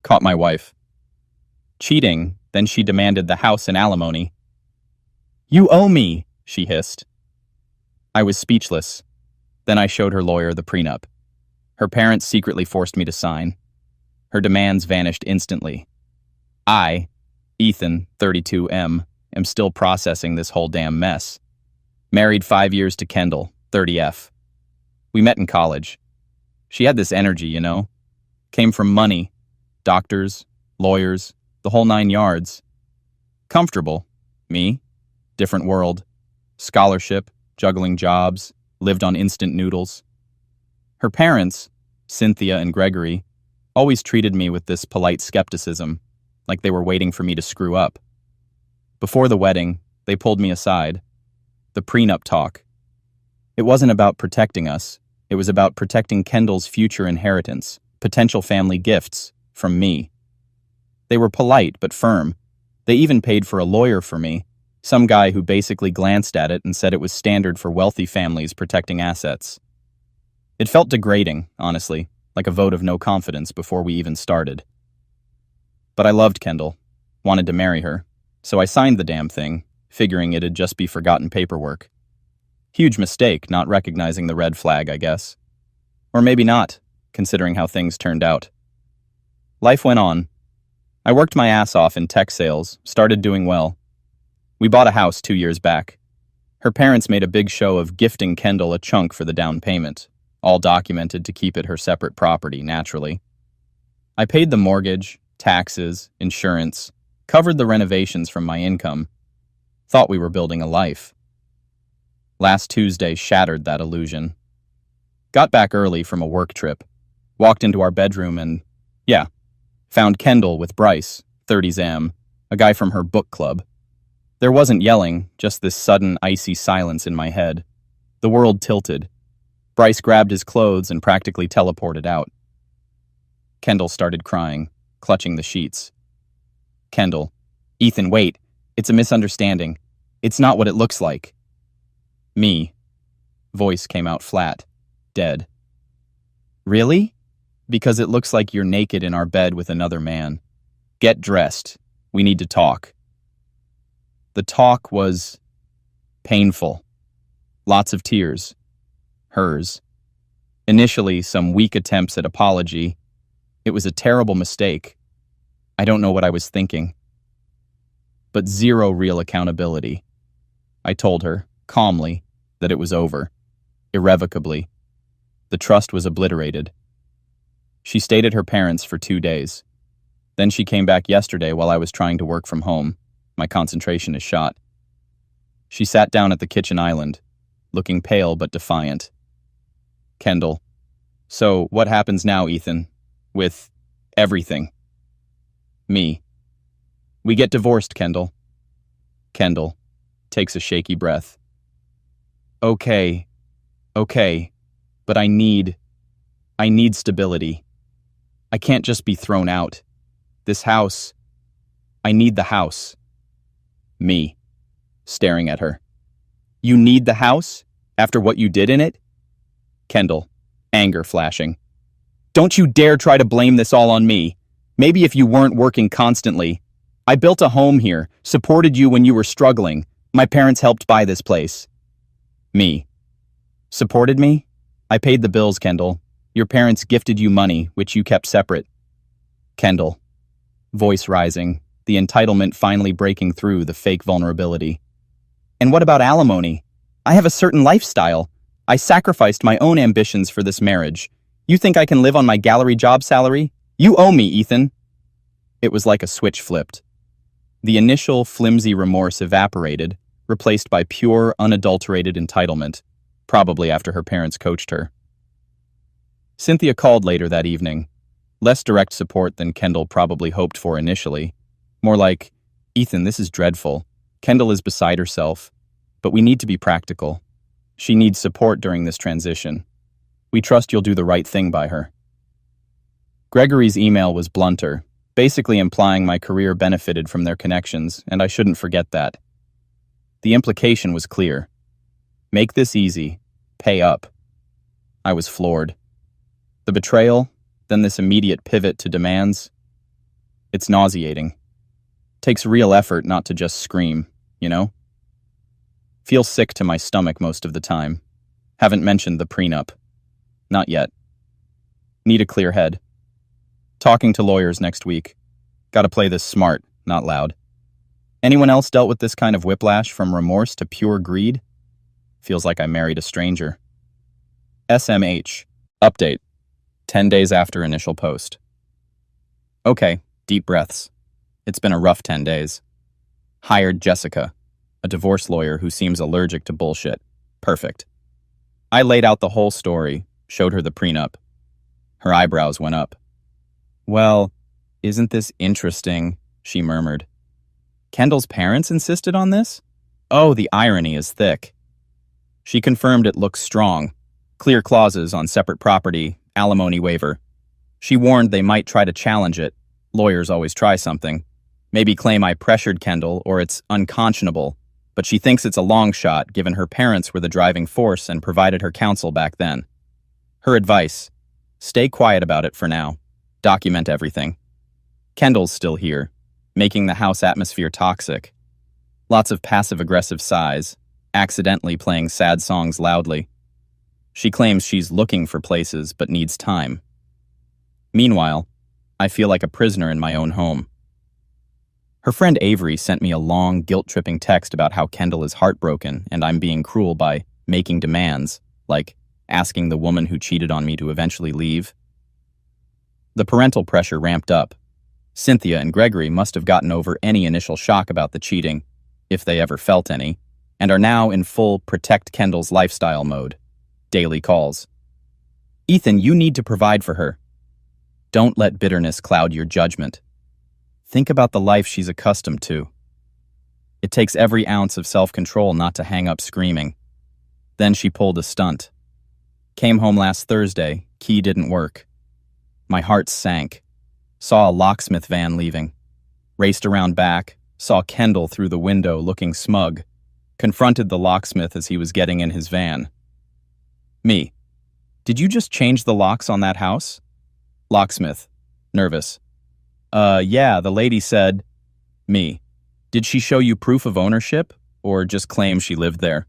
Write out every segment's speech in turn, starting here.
Caught my wife. Cheating, then she demanded the house and alimony. "You owe me," she hissed. I was speechless. Then I showed her lawyer the prenup. Her parents secretly forced me to sign. Her demands vanished instantly. I, Ethan, 32M, am still processing this whole damn mess. Married 5 years to Kendall, 30F. We met in college. She had this energy, you know. Came from money, doctors, lawyers, the whole 9 yards. Comfortable. Me, different world. Scholarship, juggling jobs, lived on instant noodles. Her parents, Cynthia and Gregory, always treated me with this polite skepticism, like they were waiting for me to screw up. Before the wedding, they pulled me aside. The prenup talk. It wasn't about protecting us. It was about protecting Kendall's future inheritance, potential family gifts, from me. They were polite but firm. They even paid for a lawyer for me, some guy who basically glanced at it and said it was standard for wealthy families protecting assets. It felt degrading, honestly, like a vote of no confidence before we even started. But I loved Kendall, wanted to marry her, so I signed the damn thing, figuring it'd just be forgotten paperwork. Huge mistake not recognizing the red flag, I guess. Or maybe not, considering how things turned out. Life went on. I worked my ass off in tech sales, started doing well. We bought a house 2 years back. Her parents made a big show of gifting Kendall a chunk for the down payment, all documented to keep it her separate property, naturally. I paid the mortgage, taxes, insurance, covered the renovations from my income. Thought we were building a life. Last Tuesday shattered that illusion. Got back early from a work trip, walked into our bedroom and, found Kendall with Bryce, 30M, a guy from her book club. There wasn't yelling, just this sudden icy silence in my head. The world tilted. Bryce grabbed his clothes and practically teleported out. Kendall started crying, clutching the sheets. Kendall, "Ethan, wait. It's a misunderstanding. It's not what it looks like." Me. Voice came out flat, dead. "Really? Because it looks like you're naked in our bed with another man. Get dressed. We need to talk." The talk was painful. Lots of tears. Hers. Initially, some weak attempts at apology. It was a terrible mistake. I don't know what I was thinking. But zero real accountability. I told her, calmly, that it was over. Irrevocably. The trust was obliterated. She stayed at her parents' for 2 days. Then she came back yesterday while I was trying to work from home. My concentration is shot. She sat down at the kitchen island, looking pale but defiant. Kendall, "So what happens now, Ethan? With everything?" Me. "We get divorced, Kendall." Kendall takes a shaky breath. Okay, but I need stability. I can't just be thrown out. This house, I need the house." Me, staring at her. "You need the house? After what you did in it?" Kendall, anger flashing. "Don't you dare try to blame this all on me. Maybe if you weren't working constantly. I built a home here, supported you when you were struggling. My parents helped buy this place." Me. "Supported me? I paid the bills, Kendall. Your parents gifted you money, which you kept separate." Kendall. Voice rising, the entitlement finally breaking through the fake vulnerability. "And what about alimony? I have a certain lifestyle. I sacrificed my own ambitions for this marriage. You think I can live on my gallery job salary? You owe me, Ethan." It was like a switch flipped. The initial flimsy remorse evaporated, replaced by pure, unadulterated entitlement, probably after her parents coached her. Cynthia called later that evening. Less direct support than Kendall probably hoped for initially. More like, "Ethan, this is dreadful. Kendall is beside herself. But we need to be practical. She needs support during this transition. We trust you'll do the right thing by her." Gregory's email was blunter, basically implying my career benefited from their connections, and I shouldn't forget that. The implication was clear. Make this easy. Pay up. I was floored. The betrayal, then this immediate pivot to demands. It's nauseating. Takes real effort not to just scream, you know? Feel sick to my stomach most of the time. Haven't mentioned the prenup. Not yet. Need a clear head. Talking to lawyers next week. Gotta play this smart, not loud. Anyone else dealt with this kind of whiplash from remorse to pure greed? Feels like I married a stranger. SMH. Update. 10 days after initial post. Okay, deep breaths. It's been a rough 10 days. Hired Jessica, a divorce lawyer who seems allergic to bullshit. Perfect. I laid out the whole story, showed her the prenup. Her eyebrows went up. Well, isn't this interesting? She murmured. Kendall's parents insisted on this? Oh, the irony is thick. She confirmed it looks strong. Clear clauses on separate property, alimony waiver. She warned they might try to challenge it. Lawyers always try something. Maybe claim I pressured Kendall or it's unconscionable, but she thinks it's a long shot given her parents were the driving force and provided her counsel back then. Her advice: stay quiet about it for now. Document everything. Kendall's still here, making the house atmosphere toxic. Lots of passive-aggressive sighs, accidentally playing sad songs loudly. She claims she's looking for places but needs time. Meanwhile, I feel like a prisoner in my own home. Her friend Avery sent me a long, guilt-tripping text about how Kendall is heartbroken and I'm being cruel by making demands, like asking the woman who cheated on me to eventually leave. The parental pressure ramped up. Cynthia and Gregory must have gotten over any initial shock about the cheating, if they ever felt any, and are now in full protect Kendall's lifestyle mode. Daily calls. Ethan, you need to provide for her. Don't let bitterness cloud your judgment. Think about the life she's accustomed to. It takes every ounce of self-control not to hang up screaming. Then she pulled a stunt. Came home last Thursday, key didn't work. My heart sank. Saw a locksmith van leaving. Raced around back, saw Kendall through the window looking smug. Confronted the locksmith as he was getting in his van. Me. Did you just change the locks on that house? Locksmith. Nervous. Yeah, the lady said. Me. Did she show you proof of ownership, or just claim she lived there?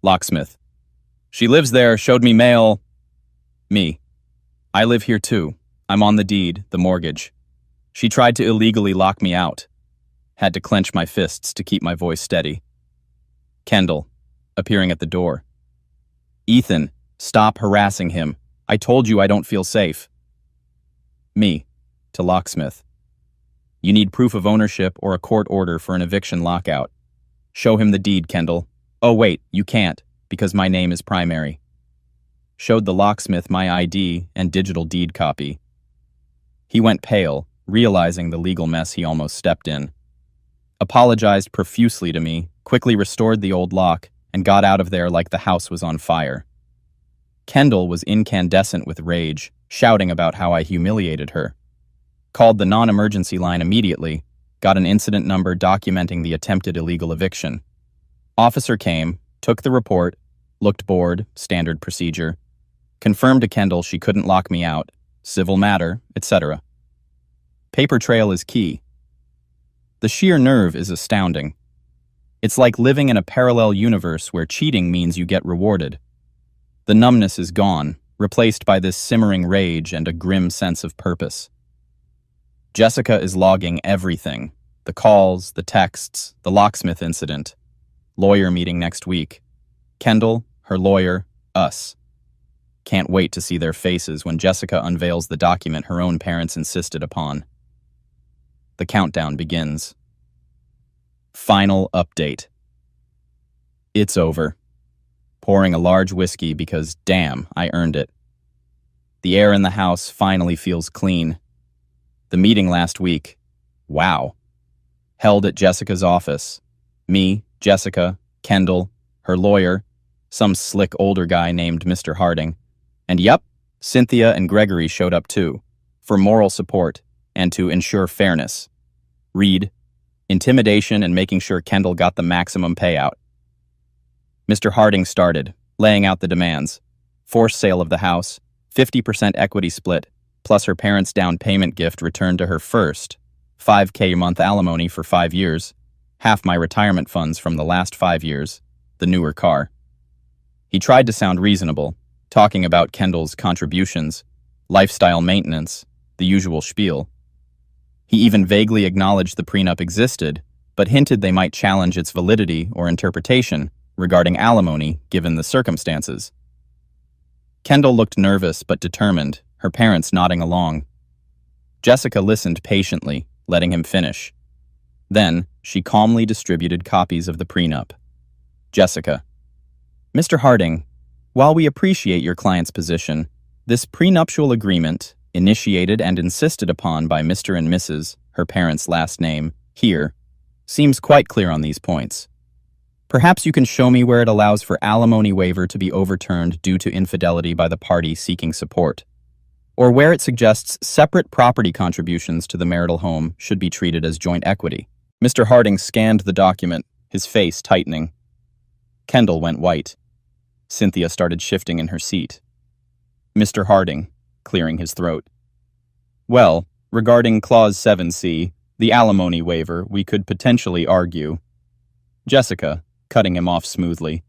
Locksmith. She lives there, showed me mail. Me. I live here too. I'm on the deed, the mortgage. She tried to illegally lock me out. Had to clench my fists to keep my voice steady. Kendall, appearing at the door. Ethan, stop harassing him. I told you I don't feel safe. Me, to locksmith. You need proof of ownership or a court order for an eviction lockout. Show him the deed, Kendall. Oh wait, you can't, because my name is primary. Showed the locksmith my ID and digital deed copy. He went pale, realizing the legal mess he almost stepped in. Apologized profusely to me, quickly restored the old lock, and got out of there like the house was on fire. Kendall was incandescent with rage, shouting about how I humiliated her. Called the non-emergency line immediately, got an incident number documenting the attempted illegal eviction. Officer came, took the report, looked bored, standard procedure, confirmed to Kendall she couldn't lock me out, civil matter, etc. Paper trail is key. The sheer nerve is astounding. It's like living in a parallel universe where cheating means you get rewarded. The numbness is gone, replaced by this simmering rage and a grim sense of purpose. Jessica is logging everything. The calls, the texts, the locksmith incident. Lawyer meeting next week. Kendall, her lawyer, us. Can't wait to see their faces when Jessica unveils the document her own parents insisted upon. The countdown begins. Final update. It's over. Pouring a large whiskey because, damn, I earned it. The air in the house finally feels clean. The meeting last week, wow. Held at Jessica's office. Me, Jessica, Kendall, her lawyer, some slick older guy named Mr. Harding, and yep, Cynthia and Gregory showed up too, for moral support and to ensure fairness. Read, intimidation and making sure Kendall got the maximum payout. Mr. Harding started, laying out the demands. Forced sale of the house, 50% equity split, plus her parents' down payment gift returned to her first, $5K a month alimony for 5 years, half my retirement funds from the last 5 years, the newer car. He tried to sound reasonable, talking about Kendall's contributions, lifestyle maintenance, the usual spiel. He even vaguely acknowledged the prenup existed, but hinted they might challenge its validity or interpretation regarding alimony given the circumstances. Kendall looked nervous but determined, her parents nodding along. Jessica listened patiently, letting him finish. Then, she calmly distributed copies of the prenup. Jessica: Mr. Harding, while we appreciate your client's position, this prenuptial agreement, initiated and insisted upon by Mr. and Mrs., her parents' last name, here, seems quite clear on these points. Perhaps you can show me where it allows for alimony waiver to be overturned due to infidelity by the party seeking support, or where it suggests separate property contributions to the marital home should be treated as joint equity. Mr. Harding scanned the document, his face tightening. Kendall went white. Cynthia started shifting in her seat. Mr. Harding, clearing his throat. Well, regarding Clause 7C, the alimony waiver, we could potentially argue. Jessica, cutting him off smoothly.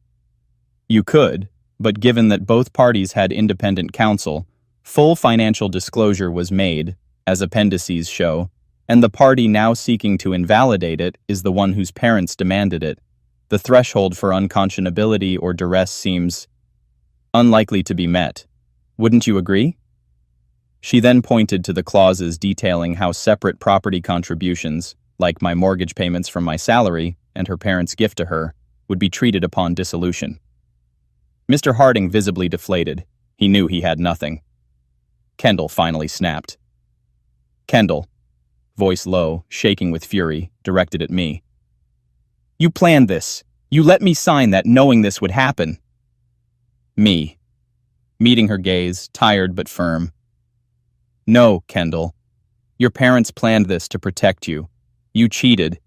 You could, but given that both parties had independent counsel, full financial disclosure was made, as appendices show, and the party now seeking to invalidate it is the one whose parents demanded it. The threshold for unconscionability or duress seems unlikely to be met. Wouldn't you agree? She then pointed to the clauses detailing how separate property contributions, like my mortgage payments from my salary and her parents' gift to her, would be treated upon dissolution. Mr. Harding visibly deflated. He knew he had nothing. Kendall finally snapped. Kendall, voice low, shaking with fury, directed at me. You planned this. You let me sign that knowing this would happen. Me, meeting her gaze, tired but firm. No, Kendall. Your parents planned this to protect you. You cheated.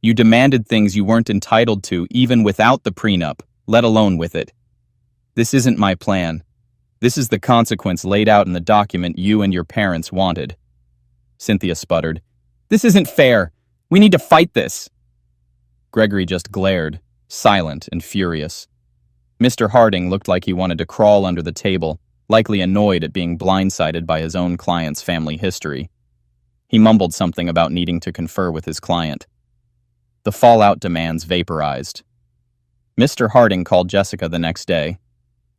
You demanded things you weren't entitled to even without the prenup, let alone with it. This isn't my plan. This is the consequence laid out in the document you and your parents wanted. Cynthia sputtered. This isn't fair. We need to fight this. Gregory just glared, silent and furious. Mr. Harding looked like he wanted to crawl under the table, likely annoyed at being blindsided by his own client's family history. He mumbled something about needing to confer with his client. The fallout demands vaporized. Mr. Harding called Jessica the next day.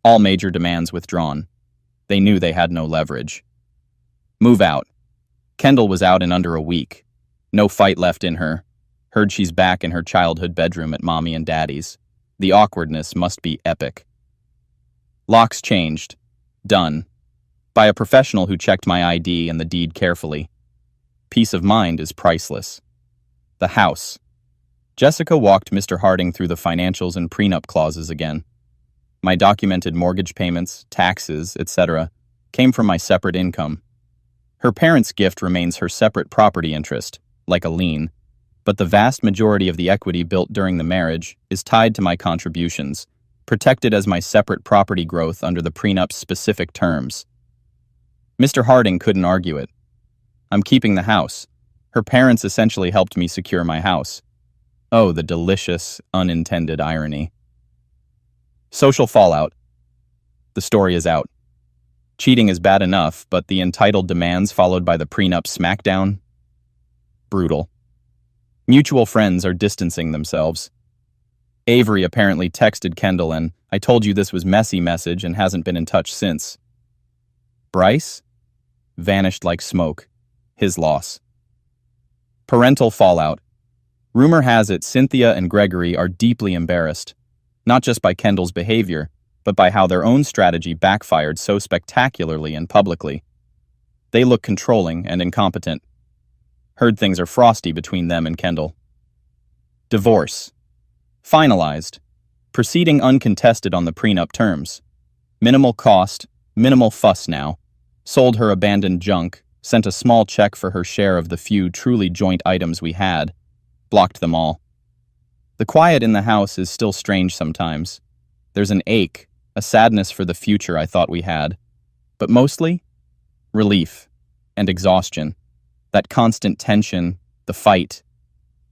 All major demands withdrawn. They knew they had no leverage. Move out. Kendall was out in under a week. No fight left in her. Heard she's back in her childhood bedroom at Mommy and Daddy's. The awkwardness must be epic. Locks changed. Done. By a professional who checked my ID and the deed carefully. Peace of mind is priceless. The house. Jessica walked Mr. Harding through the financials and prenup clauses again. My documented mortgage payments, taxes, etc., came from my separate income. Her parents' gift remains her separate property interest, like a lien, but the vast majority of the equity built during the marriage is tied to my contributions, protected as my separate property growth under the prenup's specific terms. Mr. Harding couldn't argue it. I'm keeping the house. Her parents essentially helped me secure my house. Oh, the delicious, unintended irony. Social fallout. The story is out. Cheating is bad enough, but the entitled demands followed by the prenup smackdown? Brutal. Mutual friends are distancing themselves. Avery apparently texted Kendall and "I told you this was messy" message and hasn't been in touch since. Bryce? Vanished like smoke. His loss. Parental fallout. Rumor has it Cynthia and Gregory are deeply embarrassed, not just by Kendall's behavior, but by how their own strategy backfired so spectacularly and publicly. They look controlling and incompetent. Heard things are frosty between them and Kendall. Divorce. Finalized. Proceeding uncontested on the prenup terms. Minimal cost, minimal fuss now. Sold her abandoned junk, sent a small check for her share of the few truly joint items we had. Blocked them all. The quiet in the house is still strange sometimes. There's an ache, a sadness for the future I thought we had. But mostly, Relief and exhaustion. That constant tension, the fight.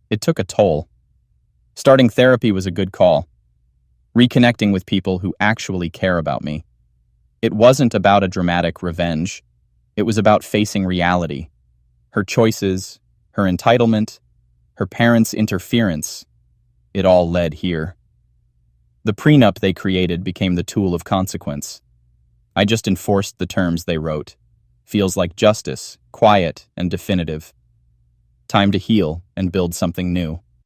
It took a toll. Starting therapy was a good call. Reconnecting with people who actually care about me. It wasn't about a dramatic revenge. It was about facing reality. Her choices, her entitlement, her parents' interference. It all led here. The prenup they created became the tool of consequence. I just enforced the terms they wrote. Feels like justice, quiet and definitive. Time to heal and build something new.